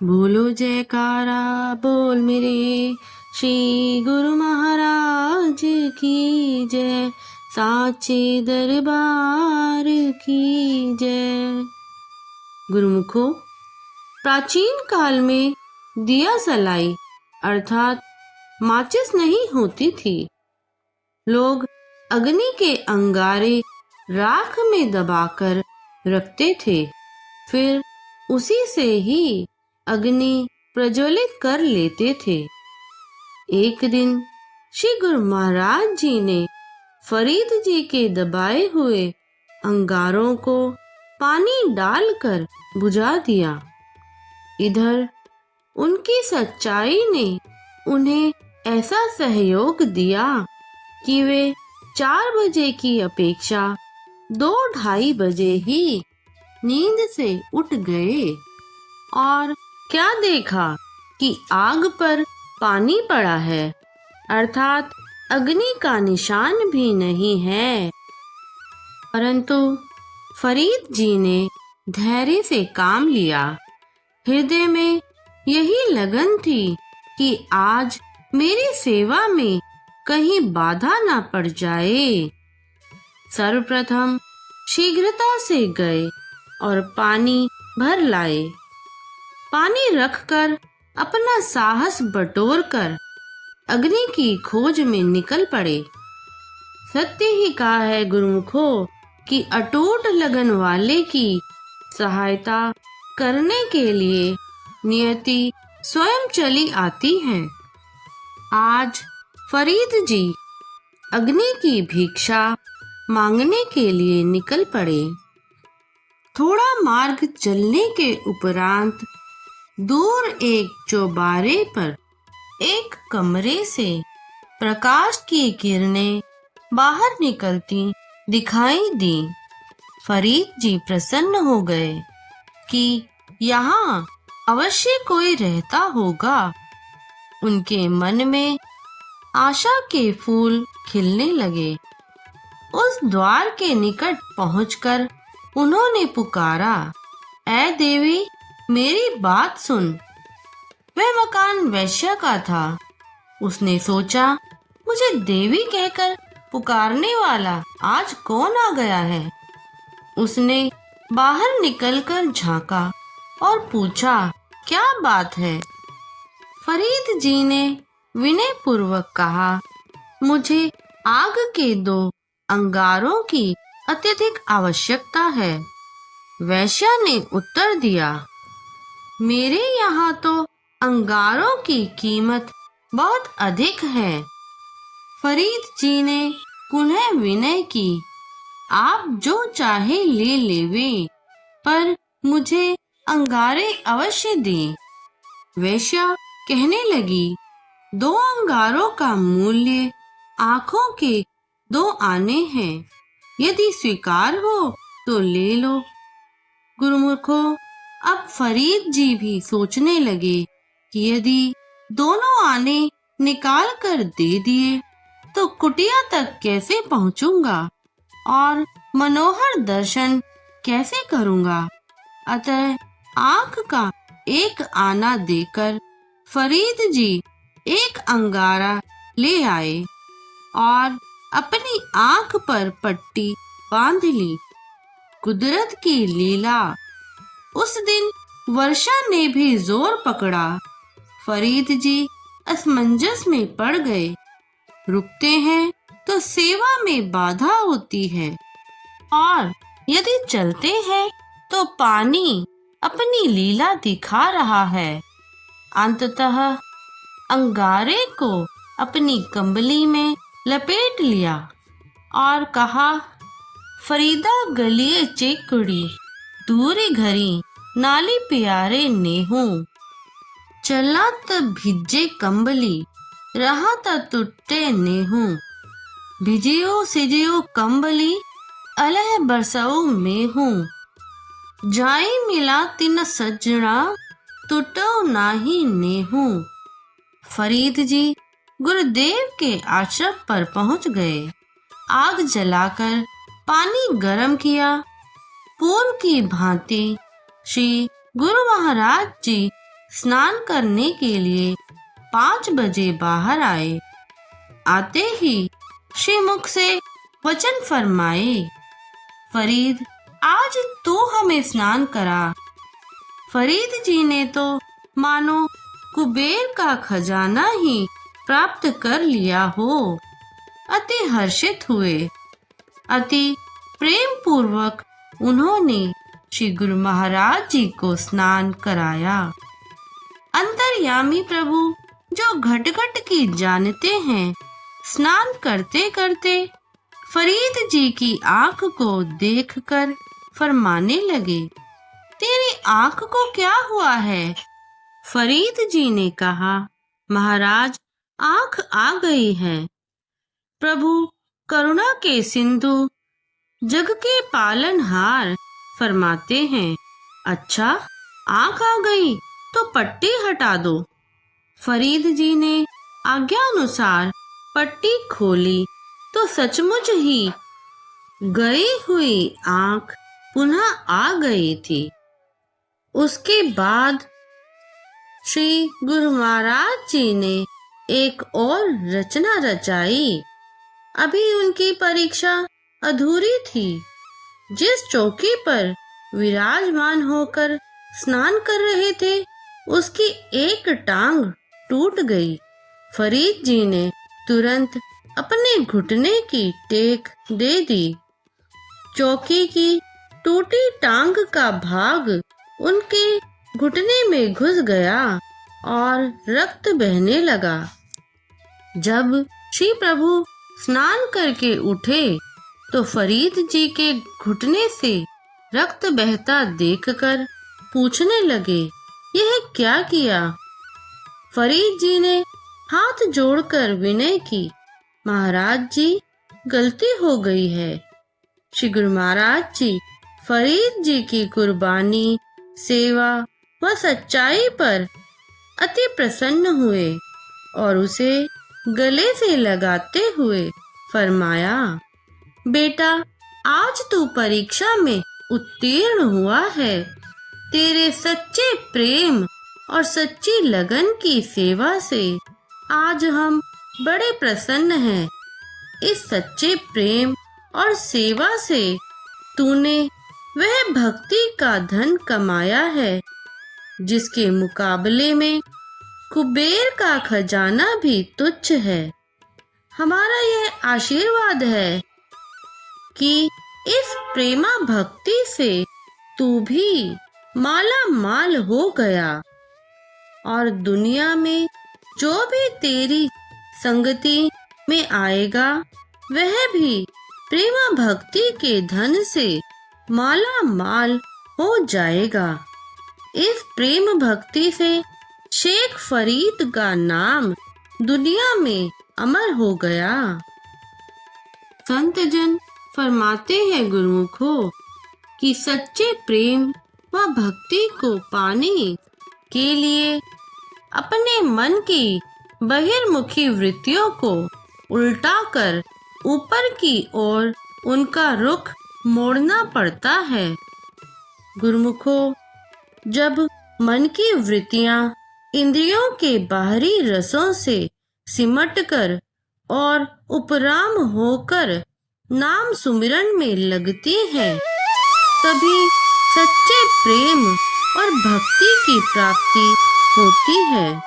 बोलो जयकारा बोल मेरे श्री गुरु महाराज की जय, साचे दरबार की जय। गुरुमुखो, प्राचीन काल में दिया सलाई अर्थात माचिस नहीं होती थी। लोग अग्नि के अंगारे राख में दबाकर रखते थे, फिर उसी से ही अग्नि प्रज्वलित कर लेते थे। एक दिन श्री गुरु महाराज जी ने फरीद जी के दबाए हुए अंगारों को पानी डालकर बुझा दिया। इधर उनकी सच्चाई ने उन्हें ऐसा सहयोग दिया कि वे 4 बजे की अपेक्षा 2-2:30 बजे ही नींद से उठ गए और क्या देखा कि आग पर पानी पड़ा है, अर्थात अग्नि का निशान भी नहीं है। परंतु फरीद जी ने धैर्य से काम लिया। हृदय में यही लगन थी कि आज मेरी सेवा में कहीं बाधा ना पड़ जाए। सर्वप्रथम शीघ्रता से गए और पानी भर लाए। पानी रखकर अपना साहस बटोरकर अग्नि की खोज में निकल पड़े। सत्य ही कहा है गुरुमुखो कि अटूट लगन वाले की सहायता करने के लिए नियति स्वयं चली आती है। आज फरीद जी अग्नि की भिक्षा मांगने के लिए निकल पड़े। थोड़ा मार्ग चलने के उपरांत दूर एक चौबारे पर एक कमरे से प्रकाश की किरणें बाहर निकलती दिखाई दी। फरीद जी प्रसन्न हो गए कि यहाँ अवश्य कोई रहता होगा। उनके मन में आशा के फूल खिलने लगे। उस द्वार के निकट पहुंचकर उन्होंने पुकारा, ऐ देवी मेरी बात सुन। वह मकान वैश्या का था। उसने सोचा, मुझे देवी कहकर पुकारने वाला आज कौन आ गया है। उसने बाहर निकलकर झांका और पूछा, क्या बात है। फरीद जी ने विनय पूर्वक कहा, मुझे आग के 2 अंगारों की अत्यधिक आवश्यकता है। वैश्या ने उत्तर दिया, मेरे यहाँ तो अंगारों की कीमत बहुत अधिक है। फरीद जी ने पुनः विनय की, आप जो चाहे ले लेवे, पर मुझे अंगारे अवश्य दें। वैश्या कहने लगी, 2 अंगारों का मूल्य आँखों के 2 आने हैं। यदि स्वीकार हो तो ले लो। गुरुमुखो, अब फरीद जी भी सोचने लगे कि यदि दोनों आने निकाल कर दे दिए तो कुटिया तक कैसे पहुंचूंगा और मनोहर दर्शन कैसे करूंगा। अतः आँख का एक आना देकर फरीद जी एक अंगारा ले आए और अपनी आँख पर पट्टी बांध ली। कुदरत की लीला, उस दिन वर्षा ने भी जोर पकड़ा। फरीद जी असमंजस में पड़ गए। रुकते हैं तो सेवा में बाधा होती है और यदि चलते हैं तो पानी अपनी लीला दिखा रहा है। अंततः अंगारे को अपनी कंबली में लपेट लिया और कहा, फरीदा गलिए चेकुड़ी, दूरी घरी नाली प्यारे नेहू। चला त भिजे कंबली, रहा त टुट्टे नेहू। भिजियो सिजियो कंबली, अलह बरसऊ मेहू। जाई मिला तिन सज्जणा, टुटो नाही नेहू। फरीद जी गुरुदेव के आश्रम पर पहुंच गए। आग जलाकर पानी गर्म किया। पूर्व की भांति श्री गुरु महाराज जी स्नान करने के लिए 5 बजे बाहर आए। आते ही श्रीमुख से वचन फरमाए, फरीद, आज तू हमें स्नान करा। फरीद जी ने तो मानो कुबेर का खजाना ही प्राप्त कर लिया हो। अति हर्षित हुए। अति प्रेम पूर्वक उन्होंने श्री गुरु महाराज जी को स्नान कराया। अंतर्यामी प्रभु जो घट घट की जानते हैं, स्नान करते करते फरीद जी की आंख को देखकर फरमाने लगे, तेरी आंख को क्या हुआ है? फरीद जी ने कहा, महाराज, आंख आ गई है। प्रभु करुणा के सिंधु, जग के पालनहार फरमाते हैं, अच्छा, आंख आ गई तो पट्टी हटा दो। फरीद जी ने आज्ञानुसार पट्टी खोली तो सचमुच ही गई हुई आंख पुनः आ गई थी। उसके बाद श्री गुरु महाराज जी ने एक और रचना रचाई। अभी उनकी परीक्षा अधूरी थी। जिस चौकी पर विराजमान होकर स्नान कर रहे थे, उसकी एक टांग टूट गई। फरीद जी ने तुरंत अपने घुटने की टेक दे दी। चौकी की टूटी टांग का भाग उनके घुटने में घुस गया और रक्त बहने लगा। जब श्री प्रभु स्नान करके उठे तो फरीद जी के घुटने से रक्त बहता देखकर पूछने लगे, यह क्या किया? फरीद जी ने हाथ जोड़कर विनय की, महाराज जी, गलती हो गई है। श्री गुरु महाराज जी फरीद जी की कुर्बानी, सेवा व सच्चाई पर अति प्रसन्न हुए और उसे गले से लगाते हुए फरमाया, बेटा, आज तू परीक्षा में उत्तीर्ण हुआ है। तेरे सच्चे प्रेम और सच्ची लगन की सेवा से आज हम बड़े प्रसन्न हैं। इस सच्चे प्रेम और सेवा से तूने वह भक्ति का धन कमाया है जिसके मुकाबले में कुबेर का खजाना भी तुच्छ है। हमारा यह आशीर्वाद है कि इस प्रेमा भक्ति से तू भी माला माल हो गया और दुनिया में जो भी तेरी संगति में आएगा, वह भी प्रेमा भक्ति के धन से माला माल हो जाएगा। इस प्रेम भक्ति से शेख फरीद का नाम दुनिया में अमर हो गया। संत जन फरमाते हैं गुरुमुखों कि सच्चे प्रेम व भक्ति को पाने के लिए अपने मन की बहिर्मुखी वृत्तियों को उल्टाकर ऊपर की ओर उनका रुख मोड़ना पड़ता है। गुरुमुखों, जब मन की वृत्तियां इंद्रियों के बाहरी रसों से सिमटकर और उपराम होकर नाम सुमिरन में लगती है, तभी सच्चे प्रेम और भक्ति की प्राप्ति होती है।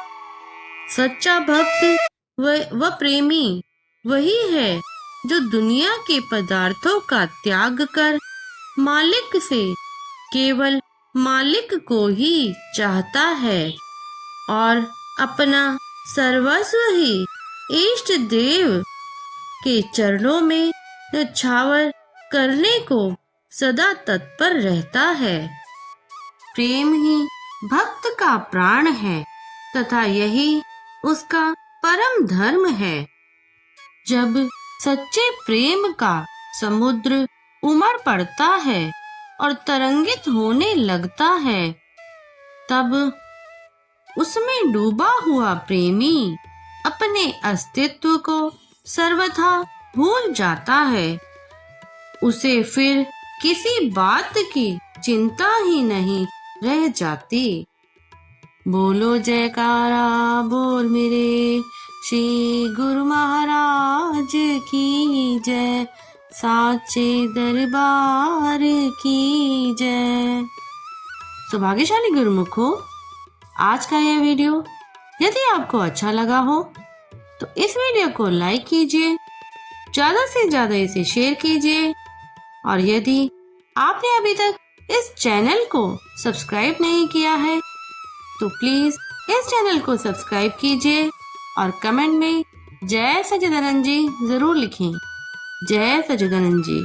सच्चा भक्त व प्रेमी वही है जो दुनिया के पदार्थों का त्याग कर मालिक से केवल मालिक को ही चाहता है और अपना सर्वस्व ही इष्ट देव के चरणों में न्यौछावर करने को सदा तत्पर रहता है। प्रेम ही भक्त का प्राण है तथा यही उसका परम धर्म है। जब सच्चे प्रेम का समुद्र उमड़ पड़ता है और तरंगित होने लगता है, तब उसमें डूबा हुआ प्रेमी अपने अस्तित्व को सर्वथा भूल जाता है। उसे फिर किसी बात की चिंता ही नहीं रह जाती। बोलो जयकारा बोल मेरे श्री गुरु महाराज की जय, साचे दरबार की जय। तो भाग्यशाली गुरुमुखो, आज का यह वीडियो यदि आपको अच्छा लगा हो तो इस वीडियो को लाइक कीजिए, ज़्यादा से ज़्यादा इसे शेयर कीजिए और यदि आपने अभी तक इस चैनल को सब्सक्राइब नहीं किया है तो प्लीज़ इस चैनल को सब्सक्राइब कीजिए और कमेंट में जय सच्चिदानंद जी ज़रूर लिखें। जय सच्चिदानंद जी।